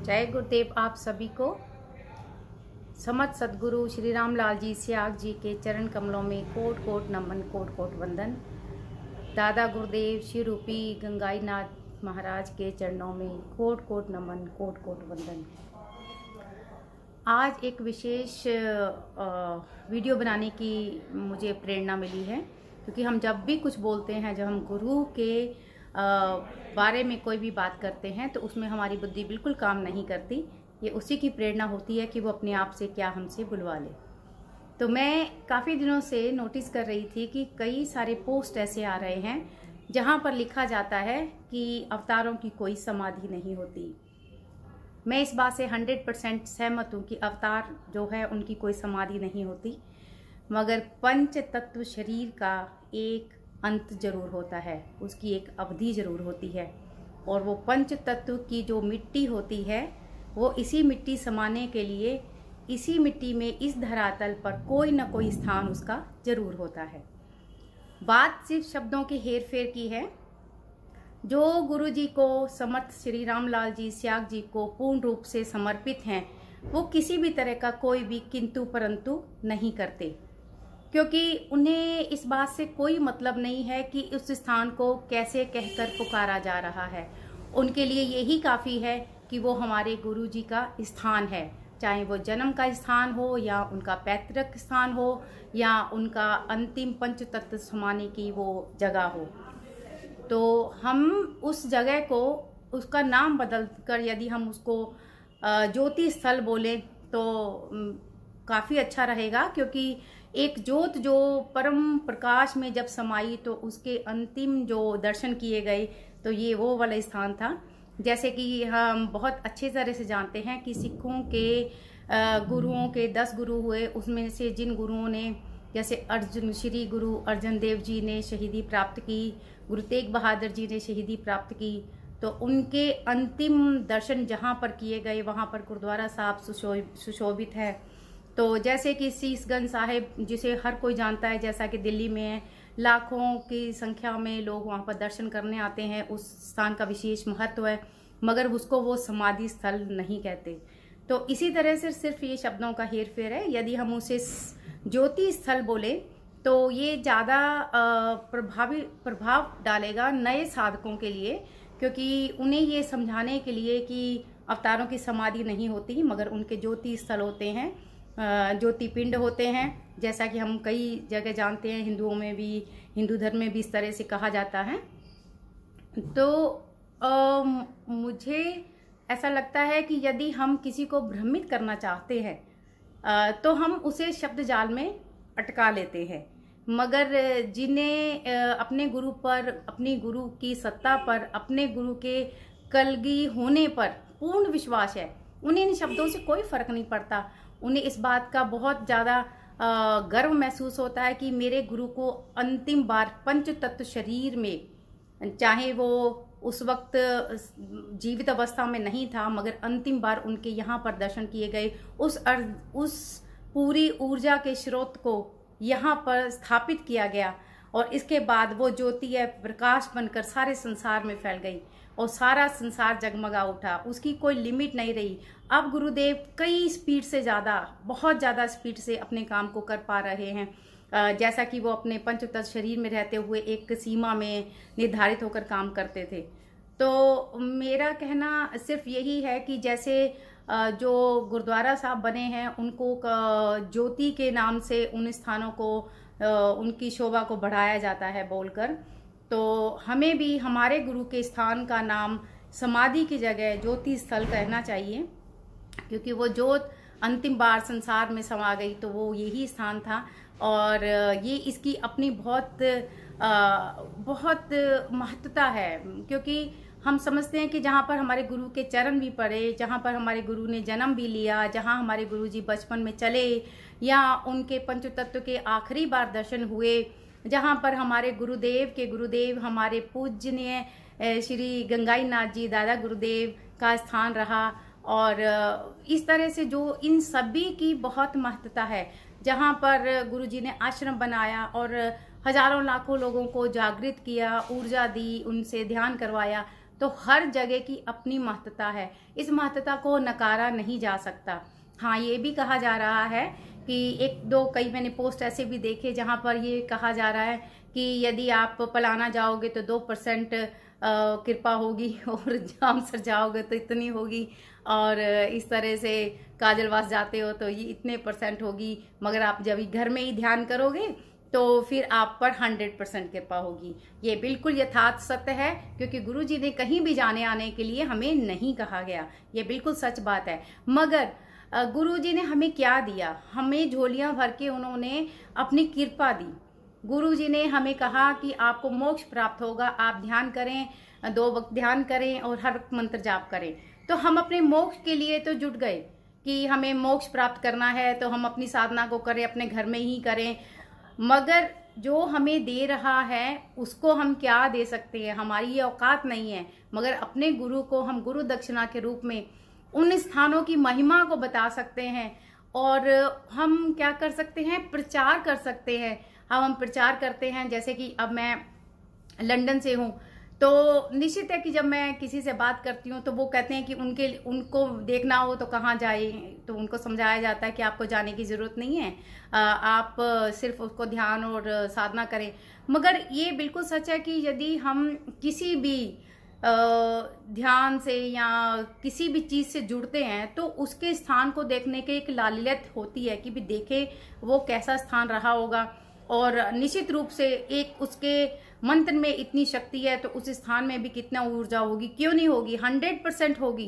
जय गुरुदेव। आप सभी को समत सदगुरु श्री राम लाल जी स्याग जी के चरण कमलों में कोट कोट नमन, कोट कोट वंदन। दादा गुरुदेव श्री रूपी गंगाई नाथ महाराज के चरणों में कोट कोट नमन, कोट कोट वंदन। आज एक विशेष वीडियो बनाने की मुझे प्रेरणा मिली है, क्योंकि हम जब भी कुछ बोलते हैं, जब हम गुरु के बारे में कोई भी बात करते हैं तो उसमें हमारी बुद्धि बिल्कुल काम नहीं करती। ये उसी की प्रेरणा होती है कि वो अपने आप से क्या हमसे बुलवा ले। तो मैं काफ़ी दिनों से नोटिस कर रही थी कि कई सारे पोस्ट ऐसे आ रहे हैं जहाँ पर लिखा जाता है कि अवतारों की कोई समाधि नहीं होती। मैं इस बात से 100% सहमत हूँ कि अवतार जो है उनकी कोई समाधि नहीं होती, मगर पंच तत्व शरीर का एक अंत जरूर होता है, उसकी एक अवधि जरूर होती है। और वो पंच तत्व की जो मिट्टी होती है वो इसी मिट्टी समाने के लिए इसी मिट्टी में इस धरातल पर कोई ना कोई स्थान उसका जरूर होता है। बात सिर्फ शब्दों के हेर फेर की है। जो गुरु जी को, समर्थ श्री रामलाल जी स्याग जी को पूर्ण रूप से समर्पित हैं, वो किसी भी तरह का कोई भी किंतु परंतु नहीं करते, क्योंकि उन्हें इस बात से कोई मतलब नहीं है कि उस स्थान को कैसे कहकर पुकारा जा रहा है। उनके लिए यही काफ़ी है कि वो हमारे गुरु जी का स्थान है, चाहे वो जन्म का स्थान हो या उनका पैतृक स्थान हो या उनका अंतिम पंच तत्व समाने की वो जगह हो। तो हम उस जगह को, उसका नाम बदल कर यदि हम उसको ज्योति स्थल बोले तो काफ़ी अच्छा रहेगा, क्योंकि एक ज्योत जो परम प्रकाश में जब समाई तो उसके अंतिम जो दर्शन किए गए तो ये वो वाला स्थान था। जैसे कि हम बहुत अच्छे तरह से जानते हैं कि सिखों के गुरुओं के 10 गुरु हुए, उसमें से जिन गुरुओं ने, जैसे श्री गुरु अर्जन देव जी ने शहीदी प्राप्त की, गुरु तेग बहादुर जी ने शहीदी प्राप्त की, तो उनके अंतिम दर्शन जहाँ पर किए गए वहाँ पर गुरुद्वारा साहब सुशोभित है। तो जैसे कि शीशगंज साहिब, जिसे हर कोई जानता है, जैसा कि दिल्ली में लाखों की संख्या में लोग वहाँ पर दर्शन करने आते हैं, उस स्थान का विशेष महत्व है, मगर उसको वो समाधि स्थल नहीं कहते। तो इसी तरह से सिर्फ ये शब्दों का हेर फेर है। यदि हम उसे ज्योति स्थल बोले तो ये ज़्यादा प्रभाव डालेगा नए साधकों के लिए, क्योंकि उन्हें ये समझाने के लिए कि अवतारों की समाधि नहीं होती, मगर उनके ज्योति स्थल होते हैं, ज्योति पिंड होते हैं। जैसा कि हम कई जगह जानते हैं, हिंदुओं में भी, हिंदू धर्म में भी इस तरह से कहा जाता है। तो मुझे ऐसा लगता है कि यदि हम किसी को भ्रमित करना चाहते हैं तो हम उसे शब्द जाल में अटका लेते हैं, मगर जिन्हें अपने गुरु पर, अपनी गुरु की सत्ता पर, अपने गुरु के कलगी होने पर पूर्ण विश्वास है, उन्हें इन शब्दों से कोई फर्क नहीं पड़ता। उन्हें इस बात का बहुत ज़्यादा गर्व महसूस होता है कि मेरे गुरु को अंतिम बार पंच तत्व शरीर में, चाहे वो उस वक्त जीवित अवस्था में नहीं था, मगर अंतिम बार उनके यहाँ पर दर्शन किए गए, उस पूरी ऊर्जा के स्रोत को यहाँ पर स्थापित किया गया, और इसके बाद वो ज्योति है प्रकाश बनकर सारे संसार में फैल गई और सारा संसार जगमगा उठा, उसकी कोई लिमिट नहीं रही। अब गुरुदेव कई स्पीड से ज़्यादा, बहुत ज़्यादा स्पीड से अपने काम को कर पा रहे हैं, जैसा कि वो अपने पंचतत्व शरीर में रहते हुए एक सीमा में निर्धारित होकर काम करते थे। तो मेरा कहना सिर्फ यही है कि जैसे जो गुरुद्वारा साहब बने हैं, उनको ज्योति के नाम से उन स्थानों को, उनकी शोभा को बढ़ाया जाता है बोलकर, तो हमें भी हमारे गुरु के स्थान का नाम समाधि की जगह ज्योति स्थल कहना चाहिए, क्योंकि वो ज्योत अंतिम बार संसार में समा गई तो वो यही स्थान था। और ये इसकी अपनी बहुत महत्वता है, क्योंकि हम समझते हैं कि जहाँ पर हमारे गुरु के चरण भी पड़े, जहाँ पर हमारे गुरु ने जन्म भी लिया, जहाँ हमारे गुरु जी बचपन में चले, या उनके पंचतत्व के आखिरी बार दर्शन हुए, जहाँ पर हमारे गुरुदेव के गुरुदेव, हमारे पूजनीय श्री गंगाई नाथ जी दादा गुरुदेव का स्थान रहा, और इस तरह से जो इन सभी की बहुत महत्वता है, जहाँ पर गुरु जी ने आश्रम बनाया और हजारों लाखों लोगों को जागृत किया, ऊर्जा दी, उनसे ध्यान करवाया, तो हर जगह की अपनी महत्ता है, इस महत्ता को नकारा नहीं जा सकता। हाँ, ये भी कहा जा रहा है कि कई मैंने पोस्ट ऐसे भी देखे जहाँ पर ये कहा जा रहा है कि यदि आप पलाना जाओगे तो 2% कृपा होगी, और जामसर जाओगे तो इतनी होगी, और इस तरह से काजलवास जाते हो तो ये इतने % होगी, मगर आप जब घर में ही ध्यान करोगे तो फिर आप पर 100% कृपा होगी। ये बिल्कुल यथार्थ सत्य है, क्योंकि गुरुजी ने कहीं भी जाने आने के लिए हमें नहीं कहा गया, ये बिल्कुल सच बात है। मगर गुरुजी ने हमें क्या दिया? हमें झोलियां भर के उन्होंने अपनी कृपा दी। गुरुजी ने हमें कहा कि आपको मोक्ष प्राप्त होगा, आप ध्यान करें, 2 वक्त ध्यान करें और हर वक्त मंत्र जाप करें। तो हम अपने मोक्ष के लिए तो जुट गए कि हमें मोक्ष प्राप्त करना है, तो हम अपनी साधना को करें, अपने घर में ही करें। मगर जो हमें दे रहा है उसको हम क्या दे सकते हैं? हमारी ये औकात नहीं है। मगर अपने गुरु को हम गुरु दक्षिणा के रूप में उन स्थानों की महिमा को बता सकते हैं, और हम क्या कर सकते हैं? प्रचार कर सकते हैं। हम प्रचार करते हैं, जैसे कि अब मैं लंदन से हूँ, तो निश्चित है कि जब मैं किसी से बात करती हूँ तो वो कहते हैं कि उनको देखना हो तो कहाँ जाए, तो उनको समझाया जाता है कि आपको जाने की ज़रूरत नहीं है, आप सिर्फ उसको ध्यान और साधना करें। मगर ये बिल्कुल सच है कि यदि हम किसी भी ध्यान से या किसी भी चीज़ से जुड़ते हैं तो उसके स्थान को देखने के एक लालियत होती है कि भी देखे वो कैसा स्थान रहा होगा, और निश्चित रूप से एक उसके मंत्र में इतनी शक्ति है तो उस स्थान में भी कितना ऊर्जा होगी, क्यों नहीं होगी? 100% होगी,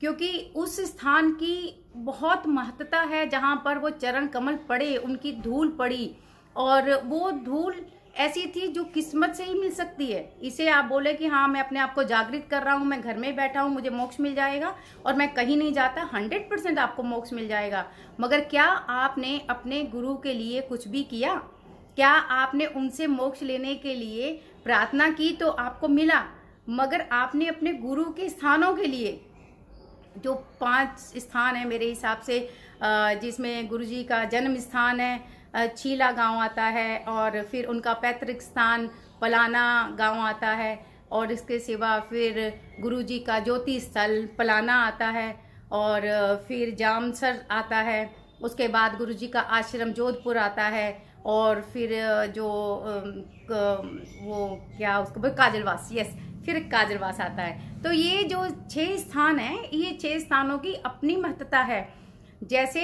क्योंकि उस स्थान की बहुत महत्ता है। जहां पर वो चरण कमल पड़े, उनकी धूल पड़ी, और वो धूल ऐसी थी जो किस्मत से ही मिल सकती है। इसे आप बोले कि हाँ मैं अपने आप को जागृत कर रहा हूँ, मैं घर में बैठा हूँ, मुझे मोक्ष मिल जाएगा और मैं कहीं नहीं जाता, 100% आपको मोक्ष मिल जाएगा। मगर क्या आपने अपने गुरु के लिए कुछ भी किया? क्या आपने उनसे मोक्ष लेने के लिए प्रार्थना की? तो आपको मिला, मगर आपने अपने गुरु के स्थानों के लिए, जो 5 स्थान है मेरे हिसाब से, जिसमें गुरुजी का जन्म स्थान है छीला गांव आता है, और फिर उनका पैतृक स्थान पलाना गांव आता है, और इसके सिवा फिर गुरुजी का ज्योति स्थल पलाना आता है, और फिर जामसर आता है, उसके बाद गुरुजी का आश्रम जोधपुर आता है, और फिर जो वो क्या उसको काजलवास, यस, फिर काजलवास आता है। तो ये जो 6 स्थान है, ये 6 स्थानों की अपनी महत्ता है। जैसे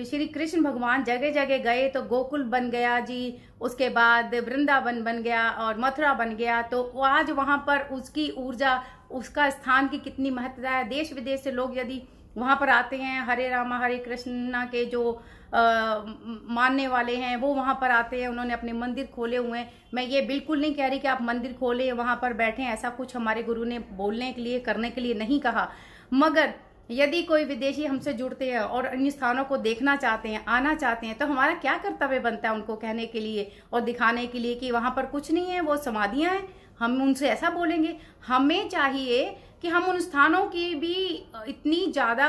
श्री कृष्ण भगवान जगह जगह गए तो गोकुल बन गया जी, उसके बाद वृंदावन बन गया और मथुरा बन गया, तो आज वहां पर उसकी ऊर्जा, उसका स्थान की कितनी महत्ता है। देश विदेश से लोग यदि वहां पर आते हैं, हरे रामा हरे कृष्णा के जो मानने वाले हैं वो वहां पर आते हैं, उन्होंने अपने मंदिर खोले हुए हैं। मैं ये बिल्कुल नहीं कह रही कि आप मंदिर खोले वहां पर बैठे, ऐसा कुछ हमारे गुरु ने बोलने के लिए करने के लिए नहीं कहा। मगर यदि कोई विदेशी हमसे जुड़ते हैं और इन स्थानों को देखना चाहते हैं, आना चाहते हैं, तो हमारा क्या कर्तव्य बनता है उनको कहने के लिए और दिखाने के लिए कि वहां पर कुछ नहीं है, वो समाधियां हैं। हम उनसे ऐसा बोलेंगे? हमें चाहिए कि हम उन स्थानों की भी इतनी ज्यादा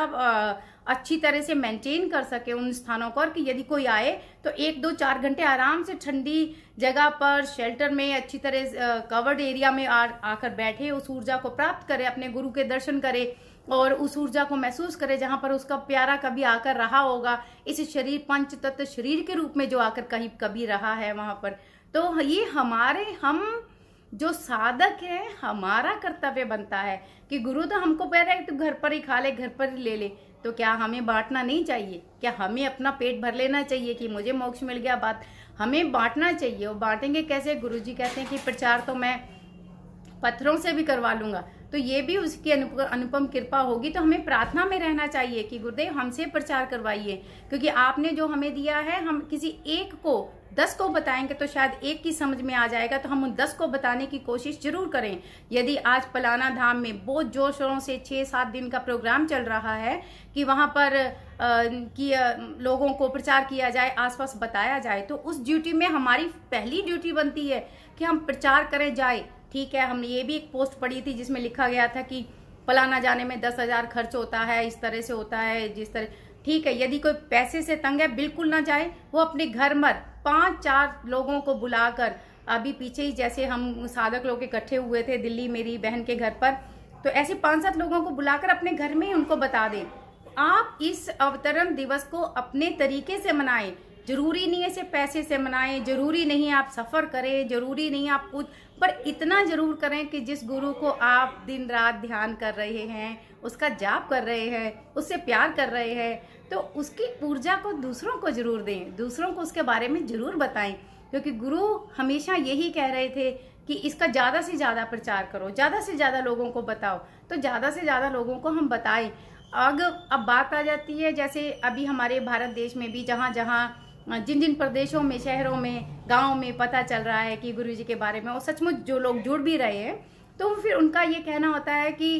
अच्छी तरह से मेंटेन कर सके उन स्थानों को, और कि यदि कोई आए तो 1, 2, 4 घंटे आराम से ठंडी जगह पर शेल्टर में अच्छी तरह कवर्ड एरिया में आकर बैठे, उस ऊर्जा को प्राप्त करे, अपने गुरु के दर्शन करे और उस ऊर्जा को महसूस करे जहां पर उसका प्यारा कभी आकर रहा होगा, इस शरीर पंच तत्व शरीर के रूप में जो आकर कहीं कभी रहा है वहां पर। तो ये हम जो साधक है, हमारा कर्तव्य बनता है कि गुरु तो हमको कह रहा है तू घर पर ही खा ले, घर पर ही ले ले, तो क्या हमें बांटना नहीं चाहिए? क्या हमें अपना पेट भर लेना चाहिए कि मुझे मोक्ष मिल गया? बात हमें बांटना चाहिए। और बांटेंगे कैसे? गुरुजी कहते हैं कि प्रचार तो मैं पत्थरों से भी करवा लूंगा, तो ये भी उसकी अनुपम कृपा होगी। तो हमें प्रार्थना में रहना चाहिए कि गुरुदेव हमसे प्रचार करवाइए, क्योंकि आपने जो हमें दिया है, हम किसी एक को 10 को बताएंगे तो शायद एक की समझ में आ जाएगा, तो हम उन 10 को बताने की कोशिश जरूर करें। यदि आज पलाना धाम में बहुत जोर शोरों से 6-7 दिन का प्रोग्राम चल रहा है कि वहां पर लोगों को प्रचार किया जाए, आसपास बताया जाए, तो उस ड्यूटी में हमारी पहली ड्यूटी बनती है कि हम प्रचार करें जाए। ठीक है, हमने ये भी एक पोस्ट पढ़ी थी जिसमें लिखा गया था कि पलाना जाने में 10,000 खर्च होता है, इस तरह से होता है, जिस तरह। ठीक है, यदि कोई पैसे से तंग है, बिल्कुल ना जाए, वो अपने घर में 5-4 लोगों को बुलाकर अभी पीछे ही जैसे हम साधक लोग इकट्ठे हुए थे दिल्ली मेरी बहन के घर पर, तो ऐसे 5-7 लोगों को बुलाकर अपने घर में ही उनको बता दें। आप इस अवतरण दिवस को अपने तरीके से मनाएं। जरूरी नहीं है सिर्फ पैसे से मनाएं, जरूरी नहीं है आप सफर करें, जरूरी नहीं है आप कुछ, पर इतना जरूर करें कि जिस गुरु को आप दिन रात ध्यान कर रहे हैं, उसका जाप कर रहे हैं, उससे प्यार कर रहे हैं, तो उसकी ऊर्जा को दूसरों को जरूर दें, दूसरों को उसके बारे में जरूर बताएं। क्योंकि गुरु हमेशा यही कह रहे थे कि इसका ज्यादा से ज्यादा प्रचार करो, ज्यादा से ज्यादा लोगों को बताओ। तो ज्यादा से ज्यादा लोगों को हम बताएं। अब बात आ जाती है जैसे अभी हमारे भारत देश में भी जहाँ जहाँ जिन जिन प्रदेशों में, शहरों में, गांव में पता चल रहा है कि गुरु जी के बारे में, और सचमुच जो लोग जुड़ भी रहे हैं, तो फिर उनका ये कहना होता है कि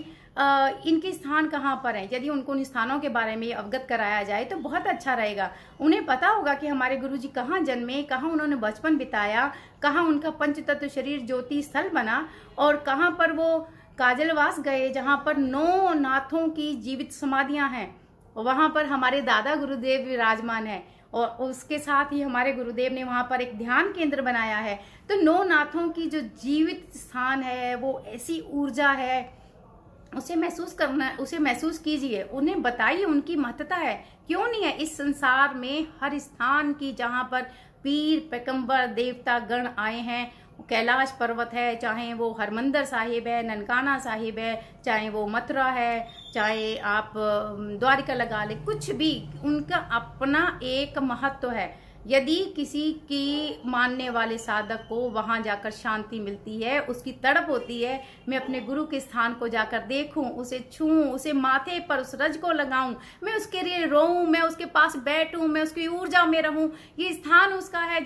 इनके स्थान कहाँ पर है। यदि उनको उन स्थानों के बारे में अवगत कराया जाए तो बहुत अच्छा रहेगा। उन्हें पता होगा कि हमारे गुरु जी कहाँ जन्मे, कहाँ उन्होंने बचपन बिताया, कहाँ उनका पंच तत्व शरीर ज्योति स्थल बना, और कहाँ पर वो काजलवास गए जहाँ पर 9 नाथों की जीवित समाधियां हैं। वहां पर हमारे दादा गुरुदेव विराजमान है, और उसके साथ ही हमारे गुरुदेव ने वहां पर एक ध्यान केंद्र बनाया है। तो 9 नाथों की जो जीवित स्थान है, वो ऐसी ऊर्जा है, उसे महसूस करना, उसे महसूस कीजिए, उन्हें बताइए उनकी महत्ता है। क्यों नहीं है इस संसार में हर स्थान की, जहां पर पीर पैगंबर देवता गण आए हैं, कैलाश पर्वत है, चाहे वो हरमंदर साहिब है, ननकाना साहिब है, चाहे वो मथुरा है, चाहे आप द्वारिका लगा ले, कुछ भी, उनका अपना एक महत्व है। यदि किसी की मानने वाले साधक को वहां जाकर शांति मिलती है, उसकी तड़प होती है, मैं अपने गुरु के स्थान को जाकर देखूं, उसे छूऊं, उसे माथे पर उस रज को लगाऊं, मैं उसके लिए रोऊं, मैं उसके पास बैठूं, मैं उसकी ऊर्जा में रहूं। ये स्थान उसका है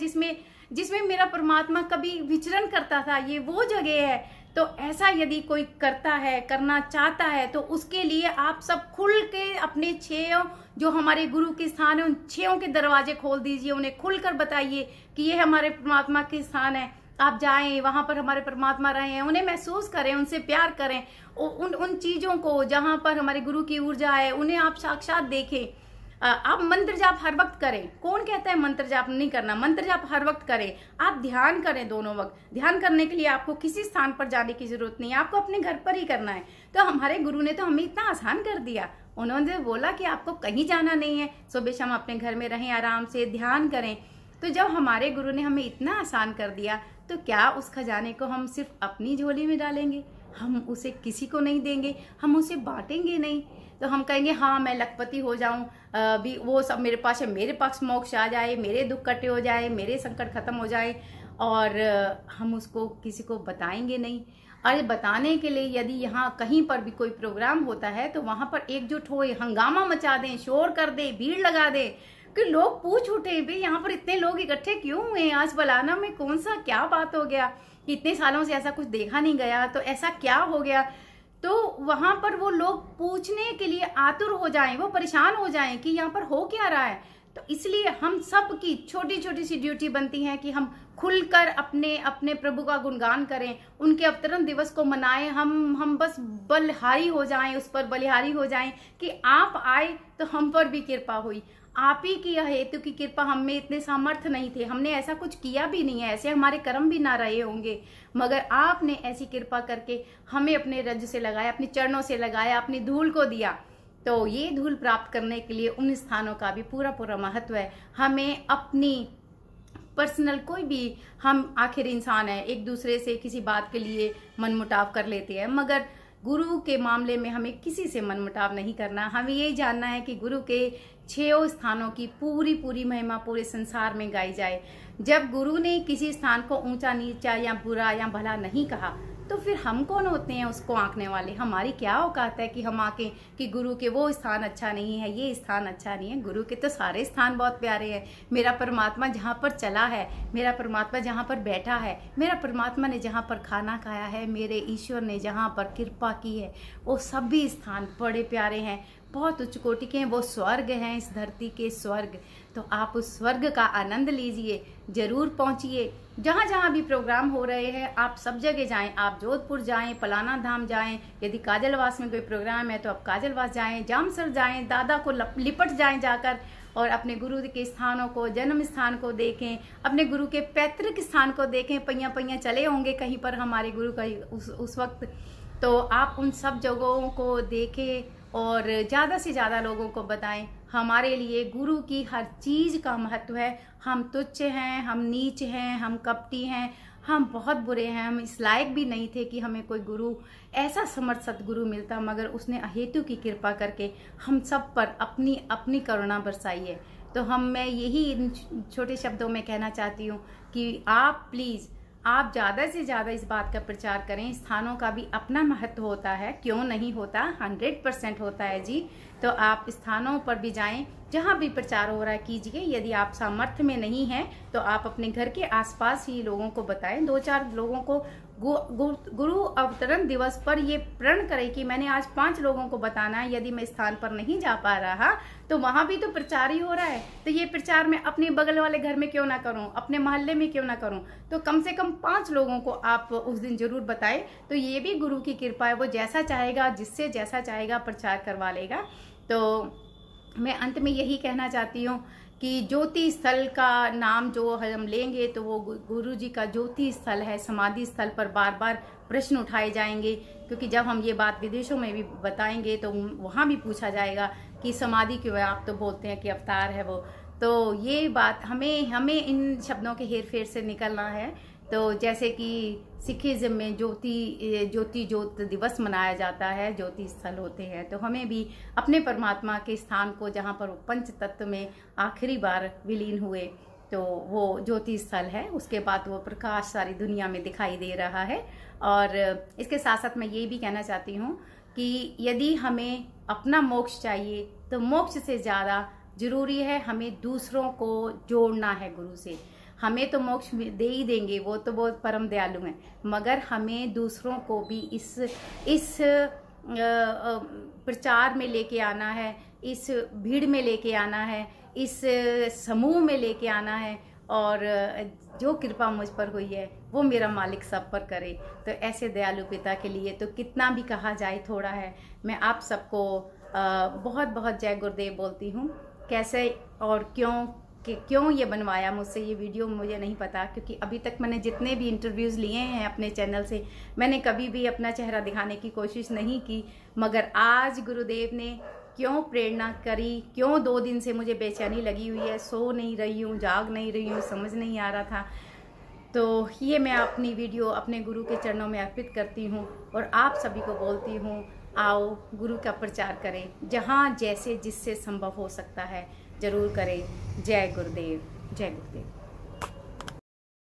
जिसमें मेरा परमात्मा कभी विचरण करता था, ये वो जगह है। तो ऐसा यदि कोई करता है, करना चाहता है, तो उसके लिए आप सब खुल के अपने 6 जो हमारे गुरु के स्थान है, उन 6 के दरवाजे खोल दीजिए, उन्हें खुलकर बताइए कि ये हमारे परमात्मा के स्थान है। आप जाएं, वहां पर हमारे परमात्मा रहे हैं, उन्हें महसूस करें, उनसे प्यार करें, उन चीजों को जहां पर हमारे गुरु की ऊर्जा है, उन्हें आप साक्षात देखें। आप मंत्र जाप हर वक्त करें। कौन कहता है मंत्र जाप नहीं करना? मंत्र जाप हर वक्त करें। आप ध्यान करें दोनों वक्त। ध्यान करने के लिए आपको किसी स्थान पर जाने की जरूरत नहीं है, आपको अपने घर पर ही करना है। तो हमारे गुरु ने तो हमें इतना आसान कर दिया। उन्होंने बोला कि आपको कहीं जाना नहीं है, सुबह शाम अपने घर में रहें, आराम से ध्यान करें। तो जब हमारे गुरु ने हमें इतना आसान कर दिया, तो क्या उस खजाने को हम सिर्फ अपनी झोली में डालेंगे? हम उसे किसी को नहीं देंगे, हम उसे बांटेंगे नहीं। तो हम कहेंगे हाँ मैं लखपति हो जाऊं, भी वो सब मेरे पास है, मेरे पास मोक्ष आ जाए, मेरे दुख कटे हो जाए, मेरे संकट खत्म हो जाए, और हम उसको किसी को बताएंगे नहीं। अरे बताने के लिए यदि यहाँ कहीं पर भी कोई प्रोग्राम होता है तो वहां पर एकजुट हो, हंगामा मचा दें, शोर कर दे, भीड़ लगा दे कि लोग पूछ उठे भाई यहाँ पर इतने लोग इकट्ठे क्यों हुए, आज बलाना में कौन सा क्या बात हो गया, इतने सालों से ऐसा कुछ देखा नहीं गया, तो ऐसा क्या हो गया। तो वहां पर वो लोग पूछने के लिए आतुर हो जाएं, वो परेशान हो जाएं कि यहाँ पर हो क्या रहा है। तो इसलिए हम सब की छोटी छोटी सी ड्यूटी बनती है कि हम खुलकर अपने अपने प्रभु का गुणगान करें, उनके अवतरण दिवस को मनाएं। हम बस बलिहारी हो जाएं, उस पर बलिहारी हो जाएं कि आप आए तो हम पर भी कृपा हुई। आप ही की हेतु की कृपा, हम में इतने सामर्थ्य नहीं थे, हमने ऐसा कुछ किया भी नहीं है, ऐसे हमारे कर्म भी ना रहे होंगे, मगर आपने ऐसी कृपा करके हमें अपने रज से लगाया, अपने चरणों से लगाया, अपनी धूल को दिया। तो ये धूल प्राप्त करने के लिए उन स्थानों का भी पूरा पूरा महत्व है। हमें अपनी पर्सनल, कोई भी, हम आखिर इंसान है, एक दूसरे से किसी बात के लिए मनमुटाव कर लेते हैं, मगर गुरु के मामले में हमें किसी से मनमुटाव नहीं करना। हमें यही जानना है कि गुरु के 6 स्थानों की पूरी पूरी महिमा पूरे संसार में गाई जाए। जब गुरु ने किसी स्थान को ऊंचा नीचा या बुरा या भला नहीं कहा, तो फिर हम कौन होते हैं उसको आंकने वाले? हमारी क्या औकात है कि हम आके कि गुरु के वो स्थान अच्छा नहीं है, ये स्थान अच्छा नहीं है। गुरु के तो सारे स्थान बहुत प्यारे हैं। मेरा परमात्मा जहाँ पर चला है, मेरा परमात्मा जहाँ पर बैठा है, मेरा परमात्मा ने जहाँ पर खाना खाया है, मेरे ईश्वर ने जहाँ पर कृपा की है, वो सभी स्थान बड़े प्यारे हैं, बहुत उच्च कोटि के हैं। वो स्वर्ग हैं, इस धरती के स्वर्ग। तो आप उस स्वर्ग का आनंद लीजिए, जरूर पहुंचिए। जहाँ जहाँ भी प्रोग्राम हो रहे हैं आप सब जगह जाएं। आप जोधपुर जाएं, पलाना धाम जाएं, यदि काजलवास में कोई प्रोग्राम है तो आप काजलवास जाएं, जामसर जाएं, दादा को लिपट जाएं जाकर, और अपने गुरु के स्थानों को, जन्म स्थान को देखें, अपने गुरु के पैतृक स्थान को देखें। पैया पैया चले होंगे कहीं पर हमारे गुरु का उस वक्त, तो आप उन सब जगहों को देखें और ज़्यादा से ज़्यादा लोगों को बताएं। हमारे लिए गुरु की हर चीज़ का महत्व है। हम तुच्छ हैं, हम नीच हैं, हम कपटी हैं, हम बहुत बुरे हैं, हम इस लायक भी नहीं थे कि हमें कोई गुरु, ऐसा समर्थ सतगुरु मिलता, मगर उसने अहेतु की कृपा करके हम सब पर अपनी अपनी करुणा बरसाई है। तो मैं यही इन छोटे शब्दों में कहना चाहती हूँ कि आप प्लीज़, आप ज़्यादा से ज़्यादा इस बात का प्रचार करें। स्थानों का भी अपना महत्व होता है, क्यों नहीं होता, 100% होता है जी। तो आप स्थानों पर भी जाएं, जहाँ भी प्रचार हो रहा है कीजिए। यदि आप सामर्थ्य में नहीं हैं तो आप अपने घर के आसपास ही लोगों को बताएं। 2-4 लोगों को गुरु अवतरण दिवस पर ये प्रण करें कि मैंने आज 5 लोगों को बताना है। यदि मैं स्थान पर नहीं जा पा रहा तो वहां भी तो प्रचार ही हो रहा है, तो ये प्रचार मैं अपने बगल वाले घर में क्यों ना करूं, अपने मोहल्ले में क्यों ना करूं। तो कम से कम 5 लोगों को आप उस दिन जरूर बताएं। तो ये भी गुरु की कृपा है, वो जैसा चाहेगा, जिससे जैसा चाहेगा प्रचार करवा लेगा। तो मैं अंत में यही कहना चाहती हूँ कि ज्योति स्थल का नाम जो हम लेंगे तो वो गुरु जी का ज्योति स्थल है। समाधि स्थल पर बार बार प्रश्न उठाए जाएंगे, क्योंकि जब हम ये बात विदेशों में भी बताएंगे तो वहाँ भी पूछा जाएगा कि समाधि क्यों है, आप तो बोलते हैं कि अवतार है वो। तो ये बात हमें इन शब्दों के हेर फेर से निकलना है। तो जैसे कि सिखिज्म में ज्योत दिवस मनाया जाता है, ज्योति स्थल होते हैं, तो हमें भी अपने परमात्मा के स्थान को, जहाँ पर वो पंच तत्व में आखिरी बार विलीन हुए, तो वो ज्योति स्थल है। उसके बाद वो प्रकाश सारी दुनिया में दिखाई दे रहा है। और इसके साथ साथ मैं ये भी कहना चाहती हूँ कि यदि हमें अपना मोक्ष चाहिए तो मोक्ष से ज़्यादा जरूरी है हमें दूसरों को जोड़ना है गुरु से। हमें तो मोक्ष दे ही देंगे, वो तो बहुत परम दयालु हैं, मगर हमें दूसरों को भी इस प्रचार में लेके आना है, इस भीड़ में लेके आना है, इस समूह में लेके आना है। और जो कृपा मुझ पर हुई है वो मेरा मालिक सब पर करे। तो ऐसे दयालु पिता के लिए तो कितना भी कहा जाए थोड़ा है। मैं आप सबको बहुत बहुत जय गुरुदेव बोलती हूँ। कैसे और क्यों ये बनवाया मुझसे ये वीडियो मुझे नहीं पता, क्योंकि अभी तक मैंने जितने भी इंटरव्यूज़ लिए हैं अपने चैनल से, मैंने कभी भी अपना चेहरा दिखाने की कोशिश नहीं की। मगर आज गुरुदेव ने क्यों प्रेरणा करी, क्यों 2 दिन से मुझे बेचैनी लगी हुई है, सो नहीं रही हूँ, जाग नहीं रही हूँ, समझ नहीं आ रहा था। तो ये मैं अपनी वीडियो अपने गुरु के चरणों में अर्पित करती हूँ और आप सभी को बोलती हूँ, आओ गुरु का प्रचार करें, जहाँ जैसे जिससे संभव हो सकता है जरूर करें। जय गुरुदेव, जय गुरुदेव।